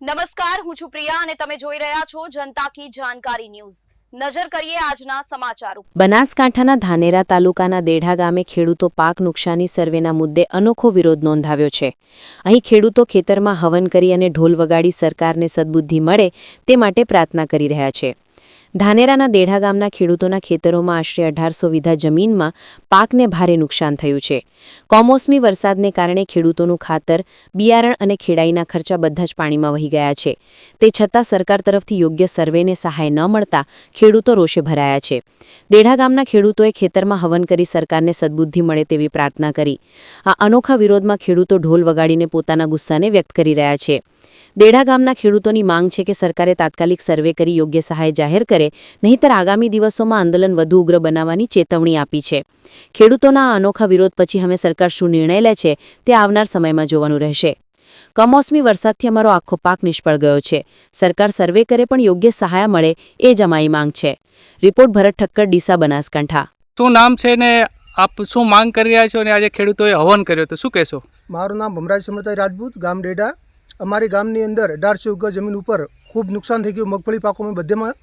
નમસ્કાર, હું છું પ્રિયા અને તમે જોઈ રહ્યા છો જનતા કી જાણકારી ન્યૂઝ। નજર કરીએ આજના સમાચાર ઉપર। બનાસકાંઠાના ધાનેરા તાલુકાના દેઢા ગામે ખેડૂતો પાક નુકસાની સર્વેના મુદ્દે અનોખો વિરોધ નોંધાવ્યો છે। અહીં ખેડૂતો ખેતરમાં હવન કરી અને ઢોલ વગાડી સરકારને સદબુદ્ધિ મળે તે માટે પ્રાર્થના કરી રહ્યા છે। ધાનેરાના દેઢા ગામના ખેડૂતોના ખેતરોમાં આશરે 1800 વીઘા જમીનમાં પાકને ભારે નુકસાન થયું છે। કમોસમી વરસાદને કારણે ખેડૂતોનું ખાતર, બિયારણ અને ખેડાઈના ખર્ચા બધા જ પાણીમાં વહી ગયા છે। તે છતાં સરકાર તરફથી યોગ્ય સર્વેને સહાય ન મળતા ખેડૂતો રોષે ભરાયા છે। દેઢા ગામના ખેડૂતોએ ખેતરમાં હવન કરી સરકારને સદબુદ્ધિ મળે તેવી પ્રાર્થના કરી। આ અનોખા વિરોધમાં ખેડૂતો ઢોલ વગાડીને પોતાના ગુસ્સાને વ્યક્ત કરી રહ્યા છે। દેઢા ગામના ખેડૂતોની માંગ છે કે સરકારે તાત્કાલિક સર્વે કરી યોગ્ય સહાય જાહેર કરે, નહીંતર આગામી દિવસોમાં આંદોલન વધુ ઉગ્ર બનાવવાની ચેતવણી આપી છે। ખેડૂતોના આ અનોખા વિરોધ પછી હવે સરકાર શું નિર્ણય લે છે તે આવનાર સમયમાં જોવાનું રહેશે। કમોસમી વરસાદથી અમારો આખો પાક નિષ્ફળ ગયો છે। સરકાર સર્વે કરે પણ યોગ્ય સહાય મળે એ જ અમારી માંગ છે। રિપોર્ટ ભરત ઠક્કર, ડીસા, બનાસકાંઠા। શું નામ છે ને આપ શું માંગ કરી રહ્યા છો અને આજે ખેડૂતોએ હવન કર્યો તો શું કહેશો? મારું નામ ભમરાજ સમરતાઈ રાજપૂત, ગામ ડેઢા। અમારી ગામની અંદર 1800 વીઘા જમીન ઉપર ખૂબ નુકસાન થઈ ગયું મગફળી પાકોમાં બધેમાં,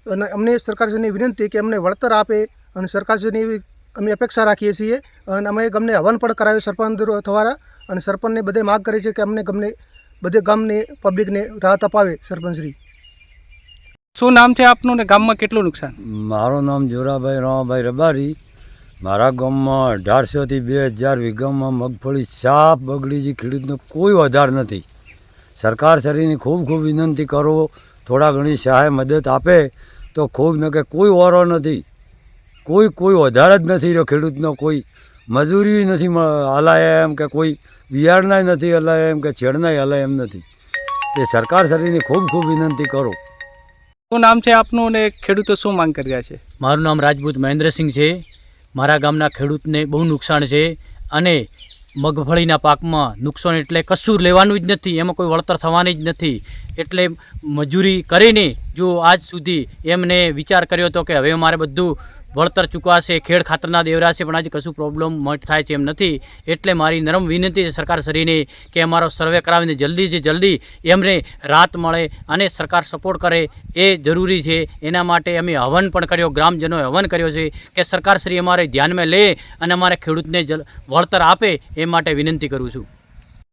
અને અમને સરકારશ્રીની વિનંતી કે અમને વળતર આપે અને સરકારશ્રીની અમે અપેક્ષા રાખીએ છીએ। અને અમે ગમને હવન પણ કરાવ્યો સરપંચ દ્વારા, અને સરપંચને બધે માગ કરી છે કે અમને ગમને બધે ગામને પબ્લિકને રાહત અપાવે સરપંચશ્રી। શું નામ છે આપનું ને ગામમાં કેટલું નુકસાન? મારું નામ જોરાભાઈ રામાભાઈ રબારી। મારા ગામમાં 1800 થી 2000 વીઘામાં મગફળી સાપ બગડી છે। ખેડૂતનો કોઈ વધાર નથી। સરકાર શ્રીની ખૂબ ખૂબ વિનંતી કરો, થોડા ઘણી સહાય મદદ આપે તો ખૂબ, ન કે કોઈ વારો નથી, કોઈ વધાર જ નથી રહ્યો ખેડૂતનો। કોઈ મજૂરી નથી હલાય એમ, કે કોઈ બિયારણાય નથી હલાય એમ, કે છેડનાય હલાય એમ નથી। તે સરકાર શ્રીની ખૂબ ખૂબ વિનંતી કરો। શું નામ છે આપનું ને ખેડૂતો શું માંગ કરી રહ્યા છે? મારું નામ રાજપૂત મહેન્દ્રસિંહ છે। મારા ગામના ખેડૂતને બહુ નુકસાન છે, અને મગફળીના પાકમાં નુકસાન એટલે કશું લેવાનું જ નથી, એમાં કોઈ વળતર થવાની જ નથી। એટલે મજૂરી કરીને જો આજ સુધી એમને વિચાર કર્યો હતો કે હવે મારે બધું વળતર ચૂકવાશે, ખેડ ખાતરના દેવરાશે, પણ આજે કશું પ્રોબ્લેમ થાય છે એમ નથી। એટલે મારી નરમ વિનંતી છે સરકાર શ્રીને કે અમારો સર્વે કરાવીને જલ્દીથી જલ્દી એમને રાહત મળે અને સરકાર સપોર્ટ કરે એ જરૂરી છે। એના માટે અમે હવન પણ કર્યો, ગ્રામજનોએ હવન કર્યો છે કે સરકાર શ્રી અમારે ધ્યાનમાં લે અને અમારે ખેડૂતને વળતર આપે એ માટે વિનંતી કરું છું।